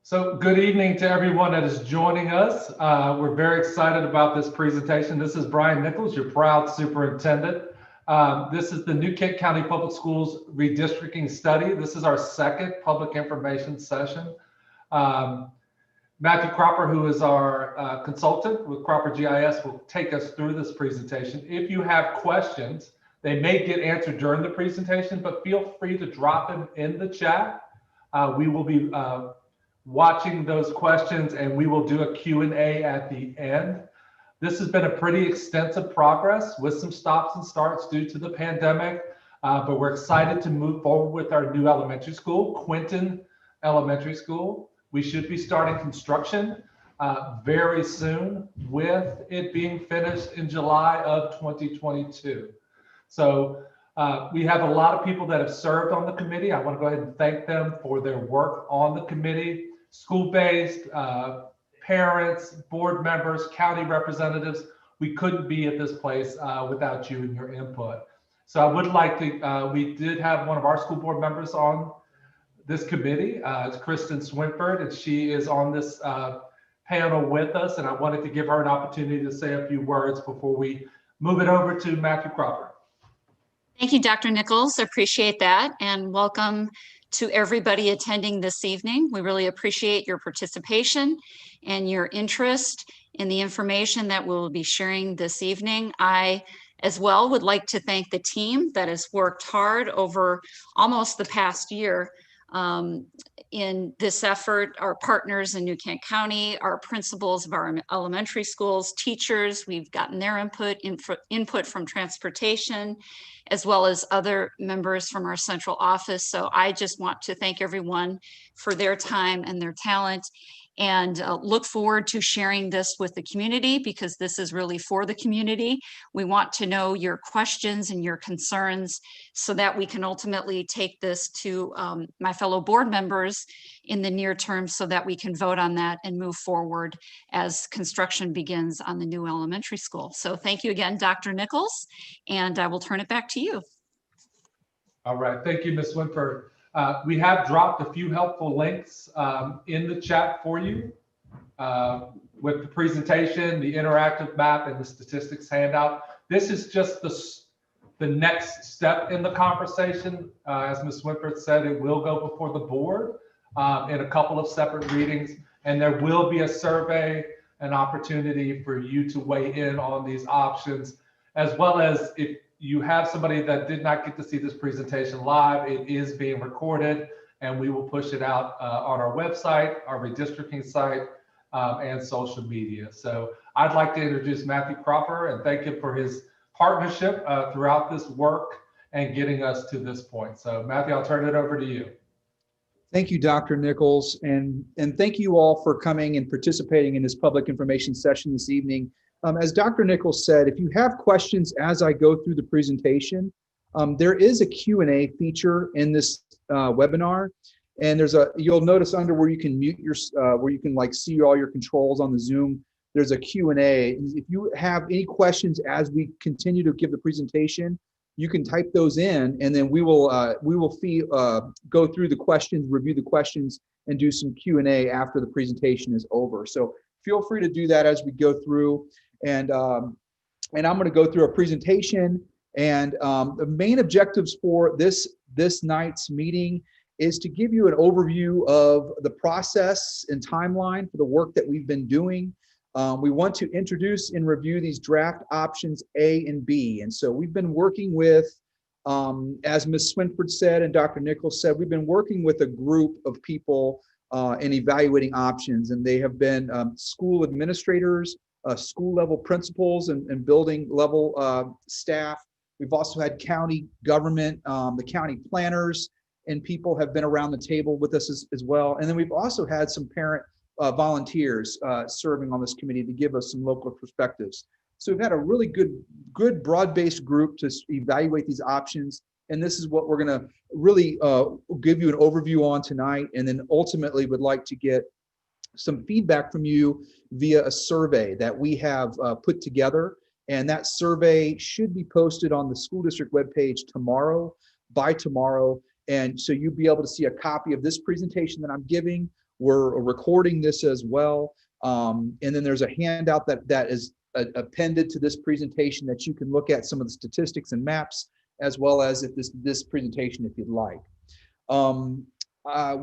So good evening to everyone that is joining us. We're very excited about this presentation. This is Brian Nichols, your proud superintendent. This is the New Kent County Public Schools redistricting study. This is our second public information session. Matthew Cropper, who is our consultant with Cropper GIS, will take us through this presentation. If you have questions, they may get answered during the presentation, but feel free to drop them in the chat. We will be watching those questions, and we will do a Q&A at the end. This has been a pretty extensive progress with some stops and starts due to the pandemic, but we're excited to move forward with our new elementary school, Quinton Elementary School. We should be starting construction very soon, with it being finished in July of 2022. So we have a lot of people that have served on the committee. I want to go ahead and thank them for their work on the committee. School-based, parents, board members, county representatives. We couldn't be at this place without you and your input. So I would like to, we did have one of our school board members on this committee. It's Kristen Swinford, and she is on this panel with us. And I wanted to give her an opportunity to say a few words before we move it over to Matthew Cropper. Thank you, Dr. Nichols. Appreciate that. And welcome to everybody attending this evening. We really appreciate your participation and your interest in the information that we'll be sharing this evening. I, as well, would like to thank the team that has worked hard over almost the past year in this effort. Our partners in New Kent County, our principals of our elementary schools, teachers, we've gotten their input from transportation, as well as other members from our central office. So I just want to thank everyone for their time and their talent, and look forward to sharing this with the community, because this is really for the community. We want to know your questions and your concerns so that we can ultimately take this to my fellow board members in the near term, so that we can vote on that and move forward as construction begins on the new elementary school. So thank you again, Dr. Nichols, and I will turn it back to you. All right, thank you, Ms. Swinford. We have dropped a few helpful links in the chat for you with the presentation, the interactive map, and the statistics handout. This is just the next step in the conversation. As Ms. Swinford said, it will go before the board in a couple of separate readings, and there will be a survey, an opportunity for you to weigh in on these options, as well as if you have somebody that did not get to see this presentation live, it is being recorded, and we will push it out on our website, our redistricting site, and social media. So I'd like to introduce Matthew Cropper and thank him for his partnership throughout this work and getting us to this point. So Matthew, I'll turn it over to you. Thank you, Dr. Nichols, and thank you all for coming and participating in this public information session this evening. As Dr. Nichols said, if you have questions as I go through the presentation, there is a Q&A feature in this webinar, and you'll notice under where you can mute your, where you can like see all your controls on the Zoom, there's a Q&A. If you have any questions as we continue to give the presentation, you can type those in, and then we will go through the questions, review the questions, and do some Q&A after the presentation is over. So feel free to do that as we go through. And I'm going to go through a presentation, and the main objectives for this night's meeting is to give you an overview of the process and timeline for the work that we've been doing. We want to introduce and review these draft options A and B. And so we've been working with, as Ms. Swinford said and Dr. Nichols said, we've been working with a group of people in evaluating options, and they have been school administrators, school level principals, and building level staff. We've also had county government, the county planners, and people have been around the table with us as well. And then we've also had some parent volunteers serving on this committee to give us some local perspectives. So we've had a really good broad-based group to evaluate these options. And this is what we're going to really give you an overview on tonight. And then ultimately would like to get some feedback from you via a survey that we have put together. And that survey should be posted on the school district webpage tomorrow. by tomorrow. And so you'll be able to see a copy of this presentation that I'm giving. We're recording this as well. And then there's a handout that is appended to this presentation that you can look at some of the statistics and maps, as well as if this presentation if you'd like.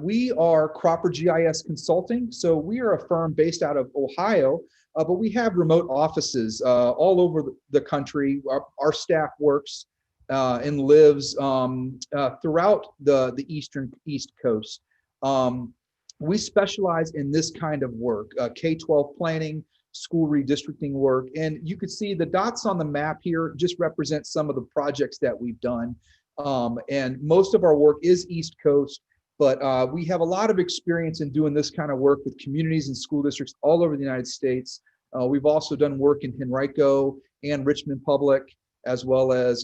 We are Cropper GIS Consulting. So we are a firm based out of Ohio, but we have remote offices all over the country. Our staff works and lives throughout the East Coast. We specialize in this kind of work, K-12 planning, school redistricting work. And you can see the dots on the map here just represent some of the projects that we've done. And most of our work is East Coast, but we have a lot of experience in doing this kind of work with communities and school districts all over the United States. We've also done work in Henrico and Richmond Public, as well as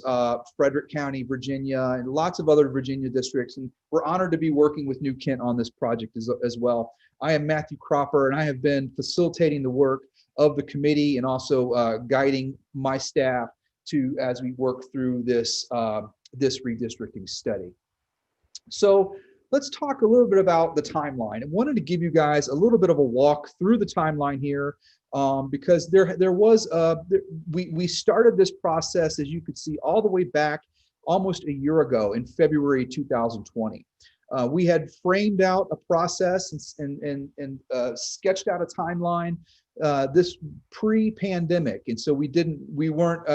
Frederick County, Virginia, and lots of other Virginia districts. And we're honored to be working with New Kent on this project as well. I am Matthew Cropper, and I have been facilitating the work of the committee and also guiding my staff as we work through this redistricting study. So let's talk a little bit about the timeline. I wanted to give you guys a little bit of a walk through the timeline here, because we started this process, as you could see, all the way back almost a year ago in February 2020. We had framed out a process and sketched out a timeline this pre-pandemic, and so we weren't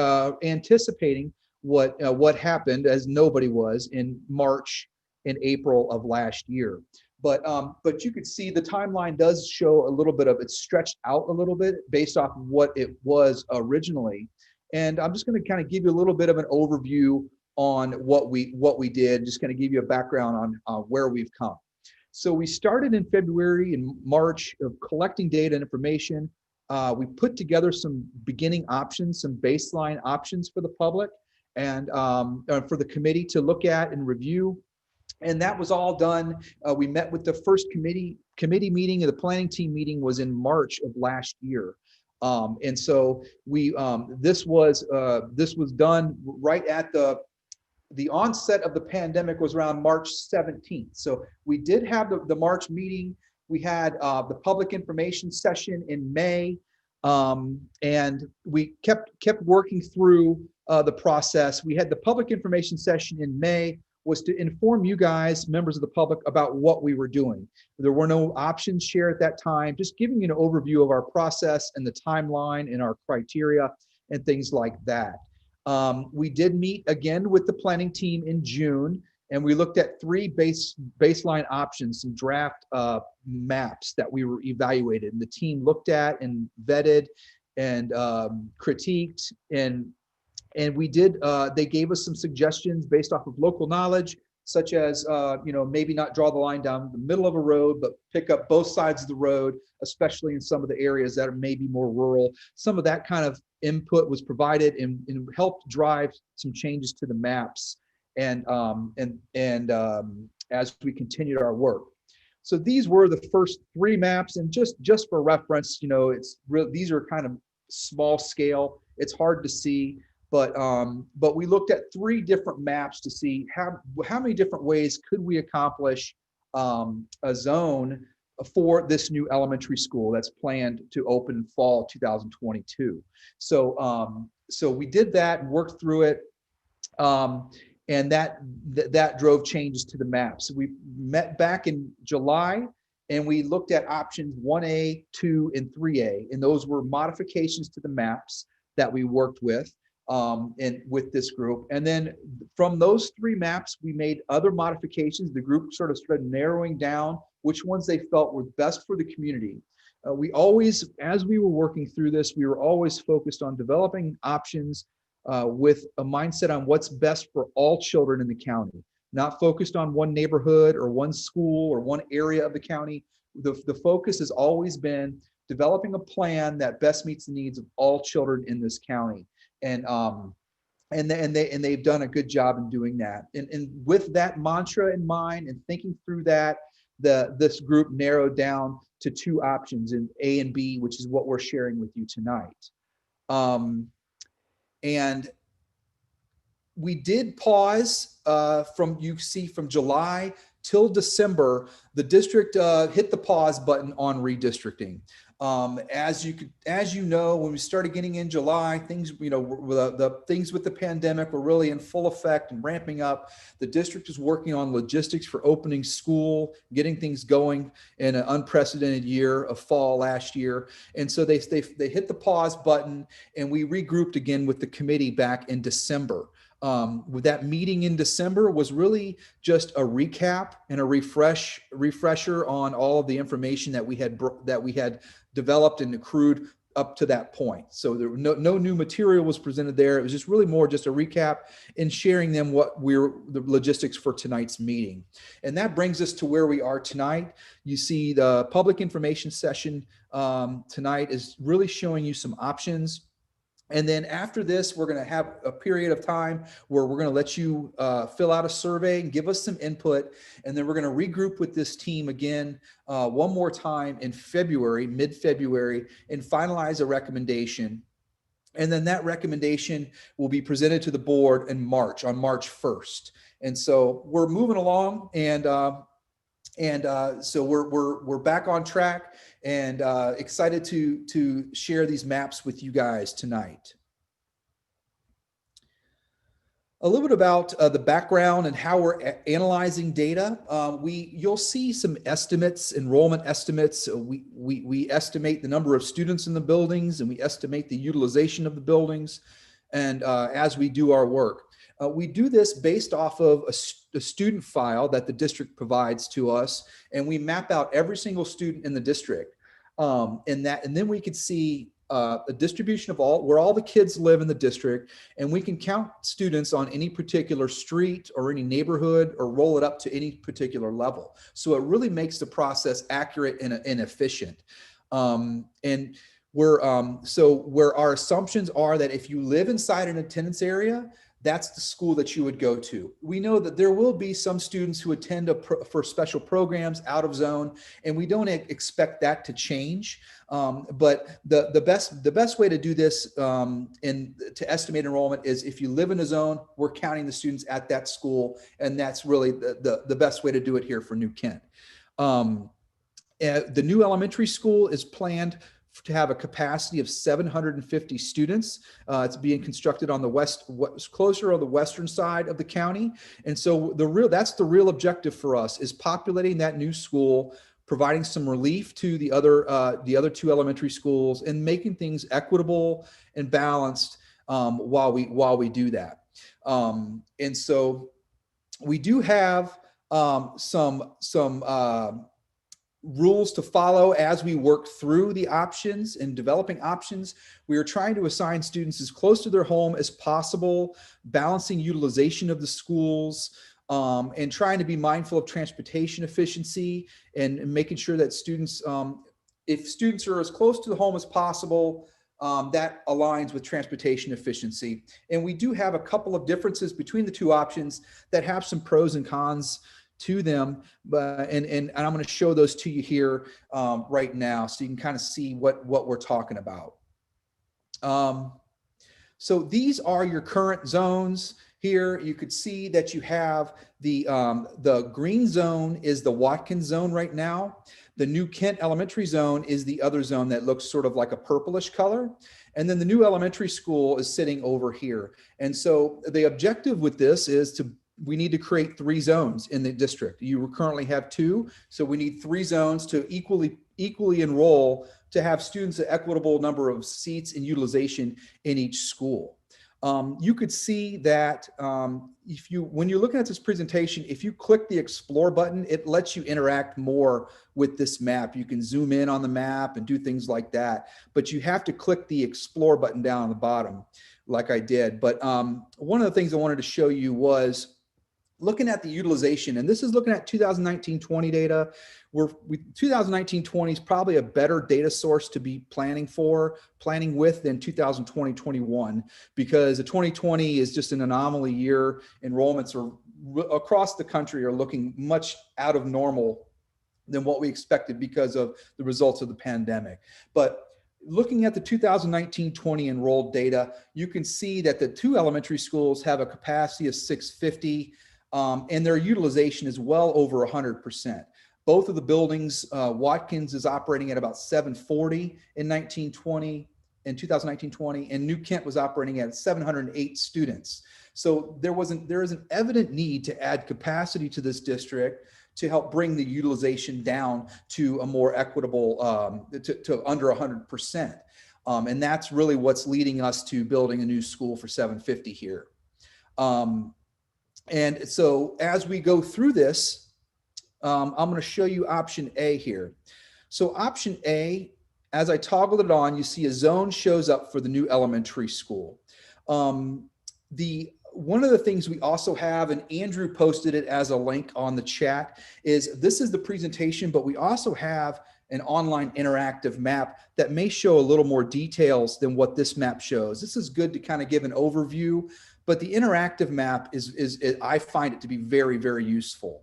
anticipating what happened, as nobody was, in March and April of last year. But you could see the timeline does show a little bit of it's stretched out a little bit based off of what it was originally. And I'm just going to kind of give you a little bit of an overview on what we did, just going to give you a background on where we've come. So we started in February and March of collecting data and information. We put together some beginning options, some baseline options for the public and for the committee to look at and review. And that was all done. We met with the first committee meeting, and the planning team meeting was in March of last year. And so this was done right at the onset of the pandemic was around March 17th. So we did have the March meeting. We had the public information session in May, and we kept working through the process. We had the public information session in May was to inform you guys, members of the public, about what we were doing. There were no options shared at that time, just giving you an overview of our process and the timeline and our criteria and things like that. We did meet again with the planning team in June, and we looked at three baseline options, some draft maps that we were evaluated, and the team looked at and vetted and critiqued, and we did, they gave us some suggestions based off of local knowledge, such as, maybe not draw the line down the middle of a road, but pick up both sides of the road, especially in some of the areas that are maybe more rural. Some of that kind of input was provided and helped drive some changes to the maps and as we continued our work. So these were the first three maps, and just for reference, these are kind of small scale. It's hard to see. But we looked at three different maps to see how many different ways could we accomplish a zone for this new elementary school that's planned to open fall 2022. So we did that and worked through it, and that drove changes to the maps. We met back in July, and we looked at options 1A, 2, and 3A, and those were modifications to the maps that we worked with. And with this group, and then from those three maps we made other modifications. The group sort of started narrowing down which ones they felt were best for the community. We always, as we were working through this, we were always focused on developing options with a mindset on what's best for all children in the county, not focused on one neighborhood or one school or one area of the county. The focus has always been developing a plan that best meets the needs of all children in this county. And they've done a good job in doing that. And with that mantra in mind and thinking through that, this group narrowed down to two options, in A and B, which is what we're sharing with you tonight. And we did pause from July till December. The district hit the pause button on redistricting. As you know, when we started getting in July, things, the things with the pandemic were really in full effect and ramping up. The district is working on logistics for opening school, getting things going in an unprecedented year of fall last year. And so they hit the pause button, and we regrouped again with the committee back in December. With that meeting in December was really just a recap and a refresher on all of the information that we had developed and accrued up to that point. So there no new material was presented there. It was just really more just a recap and sharing them the logistics for tonight's meeting. And that brings us to where we are tonight. You see the public information session tonight is really showing you some options. And then after this, we're going to have a period of time where we're going to let you fill out a survey and give us some input. And then we're going to regroup with this team again one more time in February, mid-February, and finalize a recommendation. And then that recommendation will be presented to the board in March, on March 1st. And so we're moving along, and so we're back on track, and excited to share these maps with you guys tonight. A little bit about the background and how we're analyzing data. You'll see some estimates, enrollment estimates. We estimate the number of students in the buildings, and we estimate the utilization of the buildings, and as we do our work. We do this based off of a student file that the district provides to us, and we map out every single student in the district. And then we could see a distribution of where all the kids live in the district, and we can count students on any particular street or any neighborhood, or roll it up to any particular level. So it really makes the process accurate and efficient. And where our assumptions are that if you live inside an attendance area, that's the school that you would go to. We know that there will be some students who attend for special programs out of zone, and we don't expect that to change. But the best way to do this and to estimate enrollment is if you live in a zone, we're counting the students at that school, and that's really the best way to do it here for New Kent. The new elementary school is planned to have a capacity of 750 students. It's being constructed on closer on the western side of the county. And so that's the real objective for us, is populating that new school, providing some relief to the other two elementary schools, and making things equitable and balanced while we do that. And so we do have some rules to follow as we work through the options and developing options. We are trying to assign students as close to their home as possible, balancing utilization of the schools, and trying to be mindful of transportation efficiency, and making sure that students, if students are as close to the home as possible, that aligns with transportation efficiency. And we do have a couple of differences between the two options that have some pros and cons to them, but and I'm going to show those to you here right now, so you can kind of see what we're talking about. So these are your current zones. Here you could see that you have the green zone is the Watkins zone right now. The New Kent elementary zone is the other zone that looks sort of like a purplish color. And then the new elementary school is sitting over here. And so the objective with this is we need to create 3 zones in the district. You currently have 2, so we need 3 zones to equally enroll, to have students an equitable number of seats and utilization in each school. You could see that when you're looking at this presentation, if you click the Explore button, it lets you interact more with this map. You can zoom in on the map and do things like that, but you have to click the Explore button down on the bottom, like I did. But one of the things I wanted to show you was looking at the utilization, and this is looking at 2019-20 data. 2019-20 is probably a better data source to be planning with than 2020-21, because the 2020 is just an anomaly year. Enrollments across the country are looking much out of normal than what we expected because of the results of the pandemic. But looking at the 2019-20 enrolled data, you can see that the two elementary schools have a capacity of 650, and their utilization is well over 100%. Both of the buildings, Watkins is operating at about 740 in 2019-20, and New Kent was operating at 708 students. So there is an evident need to add capacity to this district to help bring the utilization down to a more equitable, to under 100%. And that's really what's leading us to building a new school for 750 here. And so as we go through this, I'm going to show you option A here. So option A, as I toggle it on, you see a zone shows up for the new elementary school. One of the things we also have, and Andrew posted it as a link on the chat, is this is the presentation, but we also have an online interactive map that may show a little more details than what this map shows. This is good to kind of give an overview, but the interactive map is I find it to be very, very useful.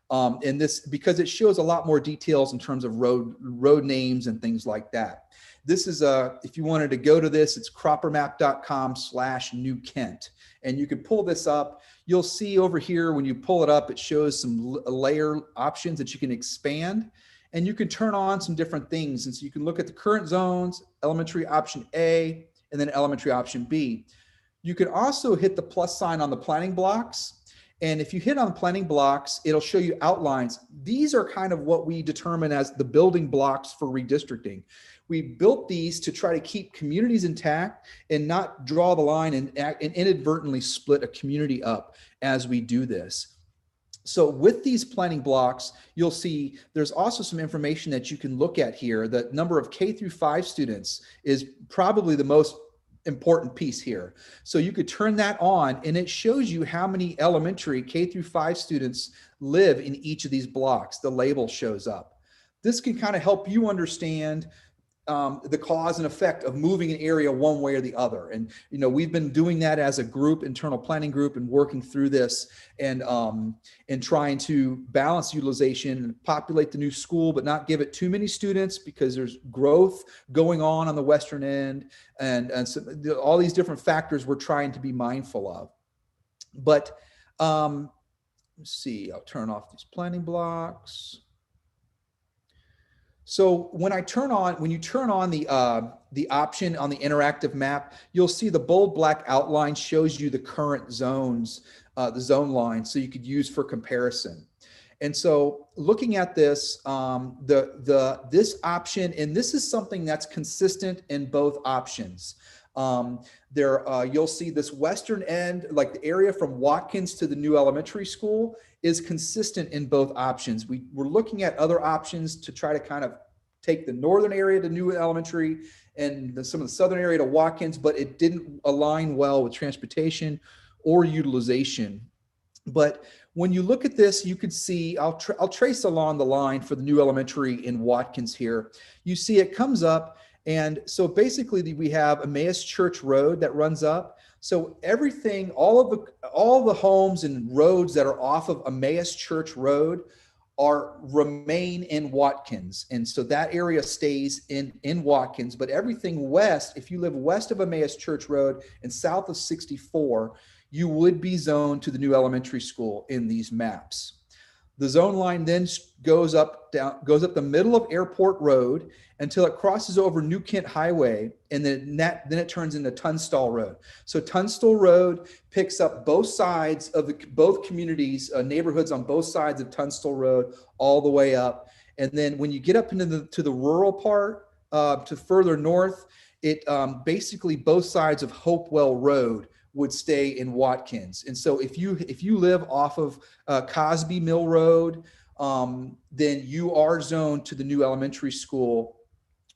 And this, because it shows a lot more details in terms of road names and things like that. This is if you wanted to go to this, it's croppermap.com/New Kent. And you can pull this up. You'll see over here, when you pull it up, it shows some layer options that you can expand, and you can turn on some different things. And so you can look at the current zones, elementary option A, and then elementary option B. You can also hit the plus sign on the planning blocks. And if you hit on the planning blocks, it'll show you outlines. These are kind of what we determine as the building blocks for redistricting. We built these to try to keep communities intact and not draw the line and inadvertently split a community up as we do this. So with these planning blocks, you'll see there's also some information that you can look at here. The number of K-5 students is probably the most important piece here. So you could turn that on and it shows you how many elementary K-5 students live in each of these blocks. The label shows up. This can kind of help you understand the cause and effect of moving an area one way or the other. And, you know, we've been doing that as a group, internal planning group, and working through this and trying to balance utilization and populate the new school, but not give it too many students because there's growth going on the western end and so all these different factors we're trying to be mindful of. But let's see, I'll turn off these planning blocks. So when you turn on the option on the interactive map, you'll see the bold black outline shows you the current zones, the zone line, so you could use for comparison. And so looking at this, this option, and this is something that's consistent in both options. You'll see this western end, like the area from Watkins to the new elementary school, is consistent in both options. We're looking at other options to try to kind of take the northern area to new elementary and some of the southern area to Watkins, but it didn't align well with transportation or utilization. But when you look at this, you can see, I'll trace along the line for the new elementary in Watkins here. You see it comes up. And so basically we have Emmaus Church Road that runs up. So everything, all the homes and roads that are off of Emmaus Church Road remain in Watkins. And so that area stays in Watkins, but everything west, if you live west of Emmaus Church Road and south of 64, you would be zoned to the new elementary school in these maps. The zone line then goes up the middle of Airport Road until it crosses over New Kent Highway, and then it turns into Tunstall Road. So Tunstall Road picks up both sides of both communities, neighborhoods on both sides of Tunstall Road, all the way up. And then when you get up into the rural part, to further north, it basically both sides of Hopewell Road would stay in Watkins. And so if you live off of Cosby Mill Road, then you are zoned to the new elementary school,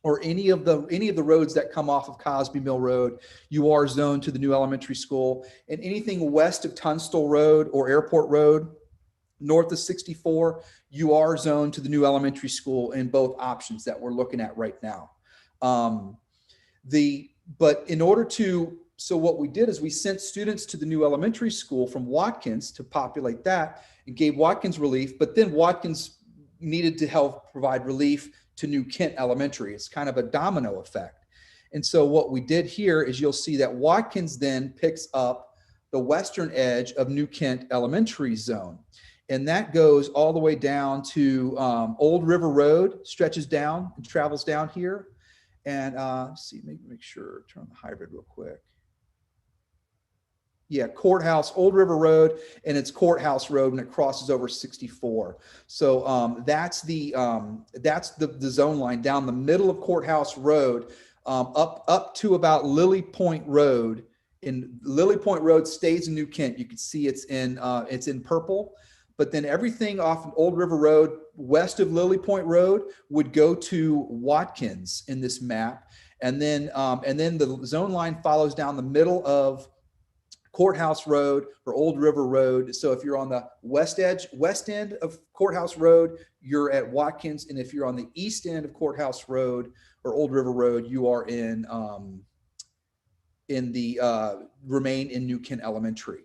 or any of the roads that come off of Cosby Mill Road, you are zoned to the new elementary school. And anything west of Tunstall Road or Airport Road, north of 64, you are zoned to the new elementary school in both options that we're looking at right now. So what we did is we sent students to the new elementary school from Watkins to populate that and gave Watkins relief, but then Watkins needed to help provide relief to New Kent Elementary. It's kind of a domino effect. And so what we did here is you'll see that Watkins then picks up the western edge of New Kent Elementary zone. And that goes all the way down to Old River Road, stretches down and travels down here. And let's see, make sure, turn on the hybrid real quick. Yeah, Courthouse, Old River Road, and it's Courthouse Road, and it crosses over 64. So that's the zone line down the middle of Courthouse Road, up to about Lily Point Road. And Lily Point Road stays in New Kent. You can see it's in purple. But then everything off of Old River Road, west of Lily Point Road, would go to Watkins in this map. And then the zone line follows down the middle of Courthouse Road or Old River Road. So if you're on the west end of Courthouse Road, you're at Watkins. And if you're on the east end of Courthouse Road or Old River Road, you are remain in New Kent Elementary.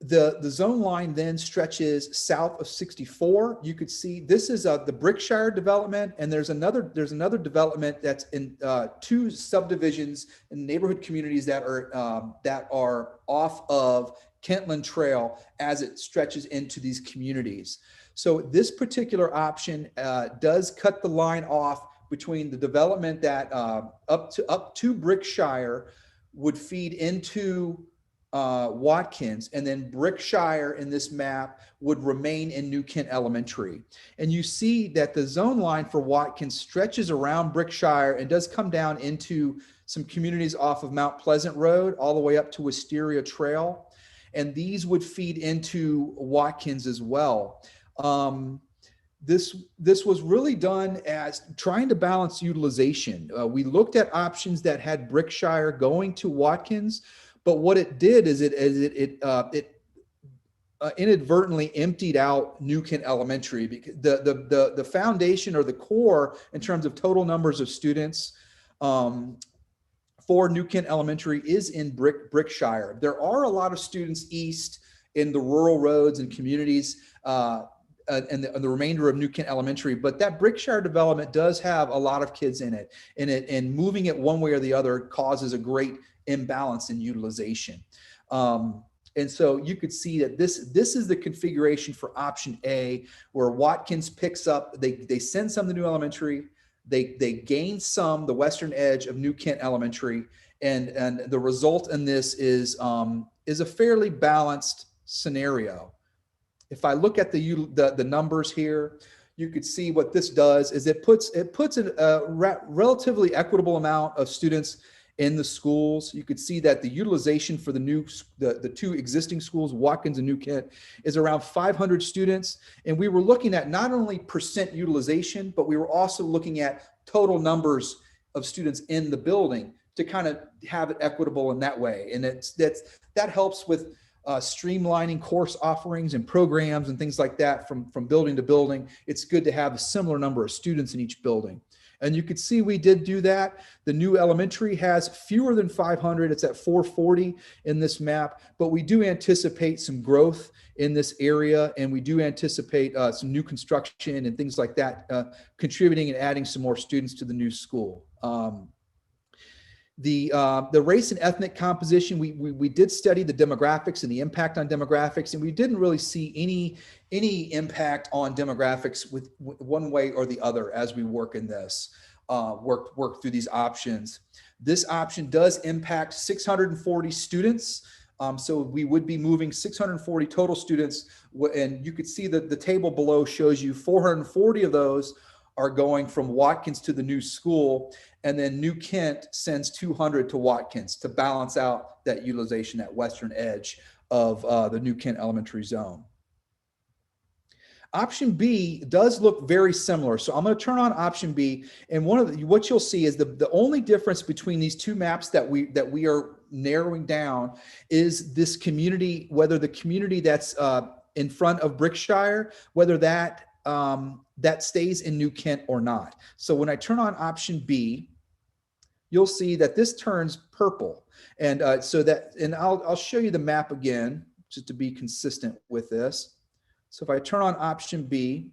The zone line then stretches south of 64. You could see this is the Brickshire development, and there's another development that's in two subdivisions in neighborhood communities that are off of Kentland Trail as it stretches into these communities. So this particular option does cut the line off between the development that up to Brickshire would feed into Watkins, and then Brickshire in this map would remain in New Kent Elementary. And you see that the zone line for Watkins stretches around Brickshire and does come down into some communities off of Mount Pleasant Road all the way up to Wisteria Trail. And these would feed into Watkins as well. This was really done as trying to balance utilization. We looked at options that had Brickshire going to Watkins, but what it did is it inadvertently emptied out New Kent Elementary, because the foundation or the core in terms of total numbers of students for New Kent Elementary is in Brickshire. There are a lot of students east in the rural roads and communities and the remainder of New Kent Elementary, but that Brickshire development does have a lot of kids in it, and moving it one way or the other causes a great imbalance in utilization. And so you could see that this is the configuration for option A, where Watkins picks up, they send some to New Elementary, they gain some, the western edge of New Kent Elementary, and the result in this is a fairly balanced scenario. If I look at the numbers here, you could see what this does is it puts a relatively equitable amount of students in the schools. You could see that the utilization for the two existing schools, Watkins and New Kent, is around 500 students. And we were looking at not only percent utilization, but we were also looking at total numbers of students in the building to kind of have it equitable in that way. And that helps with streamlining course offerings and programs and things like that from building to building. It's good to have a similar number of students in each building. And you could see we did do that. The new elementary has fewer than 500. It's at 440 in this map, but we do anticipate some growth in this area, and we do anticipate some new construction and things like that contributing and adding some more students to the new school. The race and ethnic composition, we did study the demographics and the impact on demographics, and we didn't really see any impact on demographics with one way or the other as we work in this, work through these options. This option does impact 640 students. So we would be moving 640 total students, and you could see that the table below shows you 440 of those are going from Watkins to the new school, and then New Kent sends 200 to Watkins to balance out that utilization, that western edge of the New Kent Elementary zone. Option B does look very similar. So I'm going to turn on option B, and what you'll see is the only difference between these two maps that we are narrowing down is this community, whether the community that's in front of Brickshire, whether that stays in New Kent or not. So when I turn on option B, you'll see that this turns purple. And I'll show you the map again, just to be consistent with this. So if I turn on option B,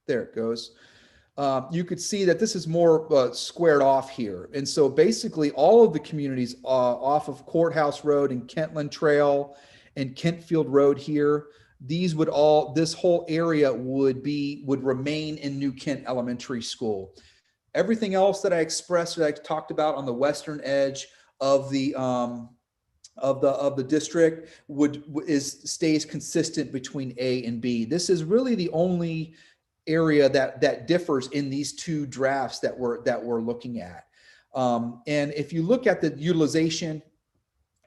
There it goes. You could see that this is more squared off here. And so basically all of the communities off of Courthouse Road and Kentland Trail and Kentfield Road here, these would all, this whole area would remain in New Kent Elementary School. Everything else that I expressed, that I talked about on the western edge of the district stays consistent between A and B. This is really the only area that differs in these two drafts that we're looking at. And if you look at the utilization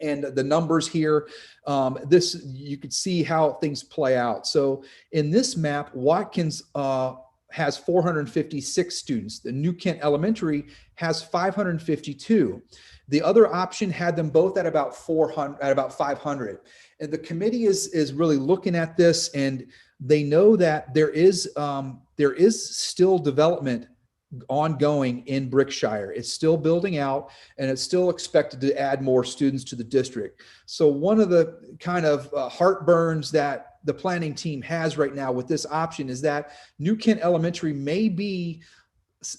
and the numbers here, you could see how things play out. So in this map, Watkins has 456 students. The New Kent Elementary has 552. The other option had them both at about 500. And the committee is really looking at this, and they know that there is still development ongoing in Brickshire. It's still building out, and it's still expected to add more students to the district. So one of the kind of heartburns that the planning team has right now with this option is that New Kent Elementary may be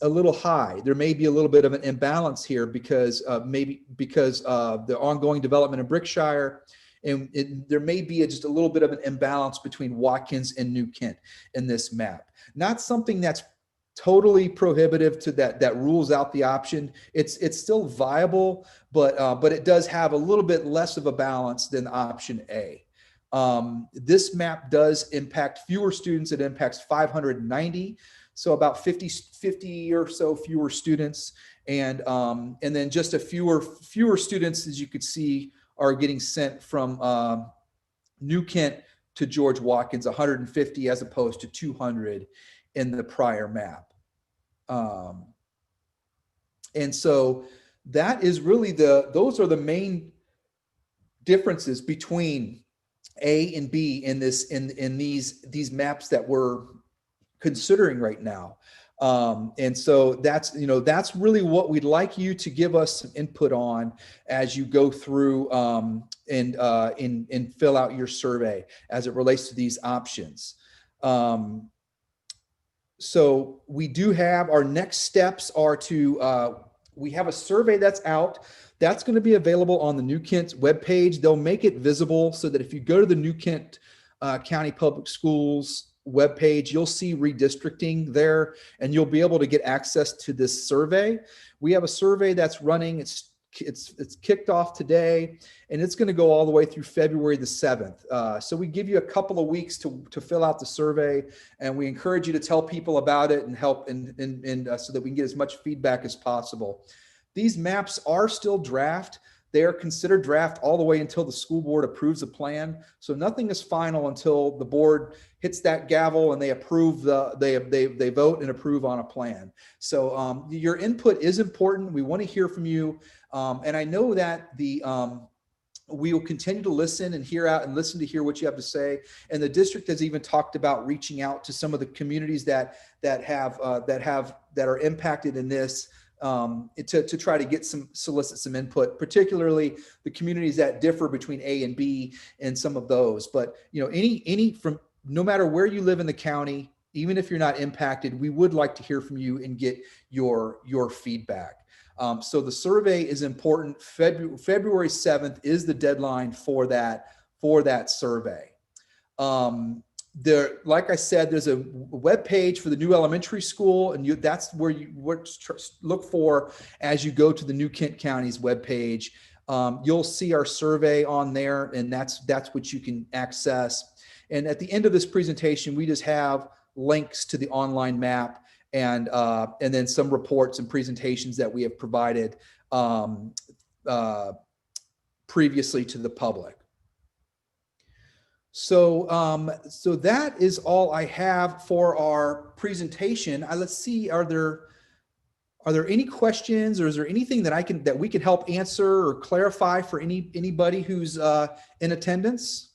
a little high. There may be a little bit of an imbalance here because the ongoing development in Brickshire, and there may be just a little bit of an imbalance between Watkins and New Kent in this map. Not something that's totally prohibitive to that rules out the option. It's still viable, but it does have a little bit less of a balance than option A. This map does impact fewer students. It impacts 590, so about 50 or so fewer students, and then just a fewer students, as you could see, are getting sent from New Kent to George Watkins, 150 as opposed to 200 in the prior map. And so that is really those are the main differences between A and B in these maps that we're considering right now. And so that's really what we'd like you to give us some input on as you go through and fill out your survey as it relates to these options. So we do have our next steps are to, we have a survey that's out. That's going to be available on the New Kent webpage. They'll make it visible so that if you go to the New Kent County Public Schools webpage, you'll see redistricting there, and you'll be able to get access to this survey. We have a survey that's running. It's kicked off today, and it's going to go all the way through February the 7th. So we give you a couple of weeks to fill out the survey, and we encourage you to tell people about it and help and so that we can get as much feedback as possible. These maps are still draft. They are considered draft all the way until the school board approves a plan. So nothing is final until the board hits that gavel and they approve they vote and approve on a plan. So your input is important. We want to hear from you. And I know that we will continue to listen and hear what you have to say. And the district has even talked about reaching out to some of the communities that are impacted in this, to try to solicit some input, particularly the communities that differ between A and B and some of those. But no matter where you live in the county, even if you're not impacted, we would like to hear from you and get your feedback. So the survey is important. February 7th is the deadline for that survey. Like I said, there's a web page for the new elementary school, and that's where you look for as you go to the New Kent County's web page. You'll see our survey on there, and that's what you can access. And at the end of this presentation, we just have links to the online map and then some reports and presentations that we have provided previously to the public. So, so that is all I have for our presentation. Let's see, are there any questions, or is there anything that we can help answer or clarify for anybody who's in attendance?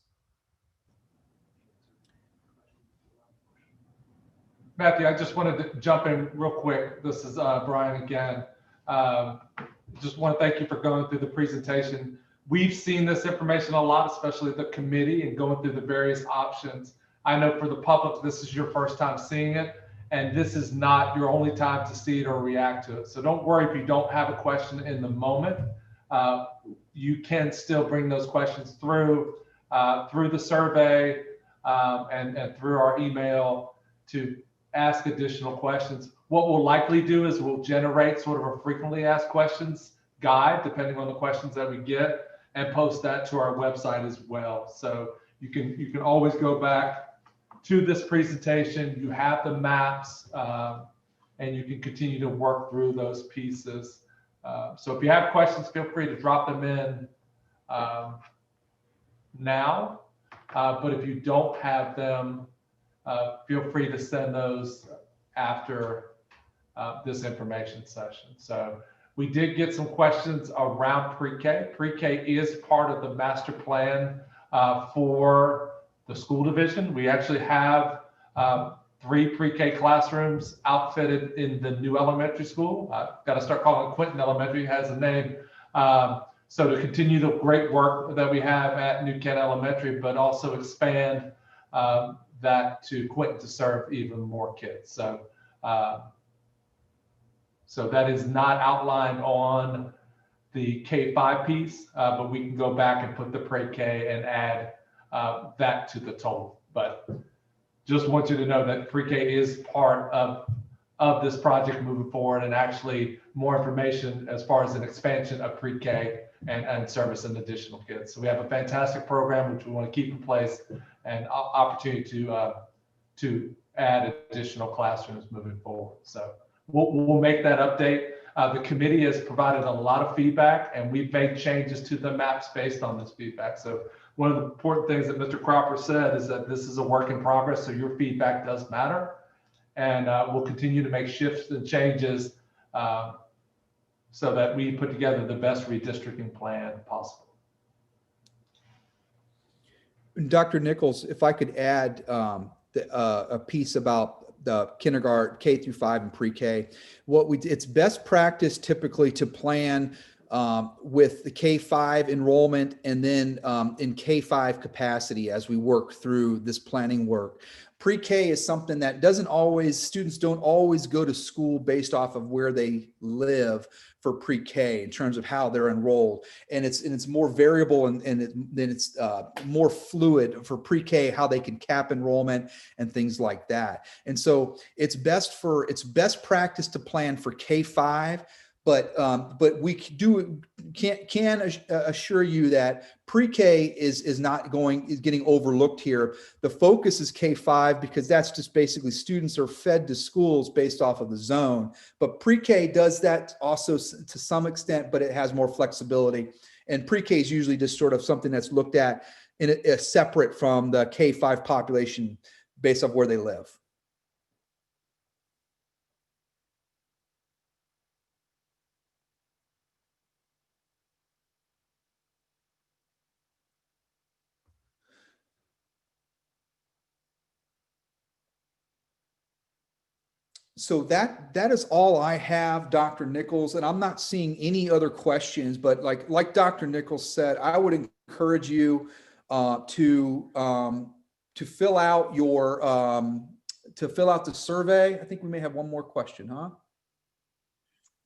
Matthew, I just wanted to jump in real quick. This is Brian again. Just want to thank you for going through the presentation. We've seen this information a lot, especially the committee, and going through the various options. I know for the public, this is your first time seeing it. And this is not your only time to see it or react to it. So don't worry if you don't have a question in the moment. You can still bring those questions through the survey and through our email to ask additional questions. What we'll likely do is we'll generate sort of a frequently asked questions guide, depending on the questions that we get, and post that to our website as well. So you can always go back to this presentation. You have the maps, and you can continue to work through those pieces. So if you have questions, feel free to drop them in now. But if you don't have them, feel free to send those after this information session. So we did get some questions around pre-K. Pre-K is part of the master plan for the school division. We actually have 3 pre-K classrooms outfitted in the new elementary school. I've got to start calling it Quinton Elementary, it has a name. So to continue the great work that we have at New Kent Elementary, but also expand that to Quinton to serve even more kids. So, so that is not outlined on the K-5 piece, but we can go back and put the pre-K and add that to the total. But just want you to know that pre-K is part of this project moving forward, and actually more information as far as an expansion of pre-K and service and additional kids. So we have a fantastic program which we want to keep in place, and opportunity to add additional classrooms moving forward. So we'll make that update. The committee has provided a lot of feedback, and we've made changes to the maps based on this feedback. So one of the important things that Mr. Cropper said is that this is a work in progress, so your feedback does matter. And we'll continue to make shifts and changes so that we put together the best redistricting plan possible. Dr. Nichols, if I could add a piece about the kindergarten, K through 5 and pre-K, it's best practice typically to plan with the K-5 enrollment and then in K-5 capacity as we work through this planning work. Pre-K is something that students don't always go to school based off of where they live for pre-K in terms of how they're enrolled. And it's more variable and then it's more fluid for pre-K, how they can cap enrollment and things like that. And so it's best practice to plan for K-5, but we can assure you that pre-K is getting overlooked here. The focus is K-5 because that's just basically students are fed to schools based off of the zone. But pre-K does that also to some extent, but it has more flexibility. And pre-K is usually just sort of something that's looked at in a separate from the K-5 population based off where they live. So that is all I have, Dr. Nichols, and I'm not seeing any other questions. But like Dr. Nichols said, I would encourage you to fill out the survey. I think we may have one more question, huh?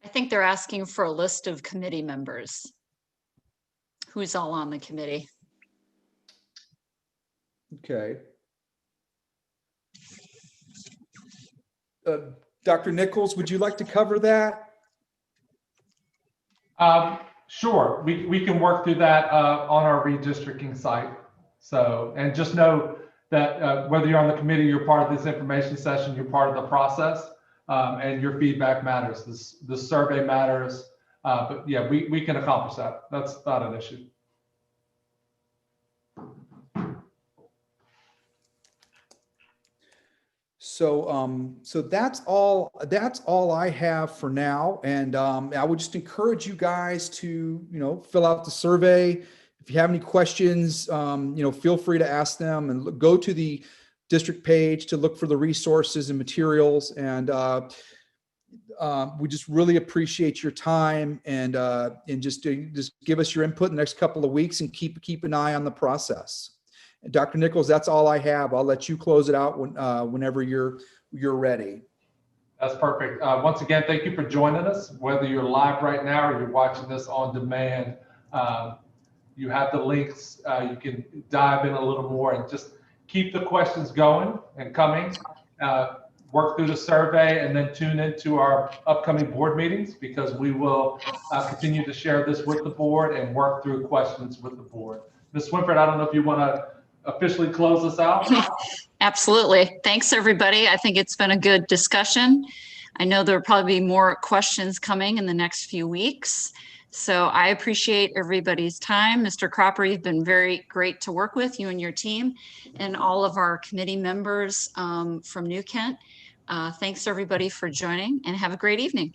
I think they're asking for a list of committee members. Who's all on the committee? Okay. Dr. Nichols, would you like to cover that? Sure, we can work through that on our redistricting site. So, and just know that whether you're on the committee, you're part of this information session, you're part of the process, and your feedback matters. The survey matters, but yeah, we can accomplish that. That's not an issue. So that's all I have for now. And I would just encourage you guys to, fill out the survey. If you have any questions, feel free to ask them, and go to the district page to look for the resources and materials. And we just really appreciate your time and just give us your input in the next couple of weeks and keep an eye on the process. Dr. Nichols, that's all I have. I'll let you close it out whenever you're ready. That's perfect. Once again, thank you for joining us. Whether you're live right now or you're watching this on demand, you have the links. You can dive in a little more and just keep the questions going and coming. Work through the survey and then tune into our upcoming board meetings, because we will continue to share this with the board and work through questions with the board. Ms. Swinford, I don't know if you want to officially close us out. Absolutely. Thanks, everybody. I think it's been a good discussion. I know there'll probably be more questions coming in the next few weeks. So I appreciate everybody's time. Mr. Cropper, you've been very great to work with, you and your team, and all of our committee members from New Kent. Thanks, everybody, for joining, and have a great evening.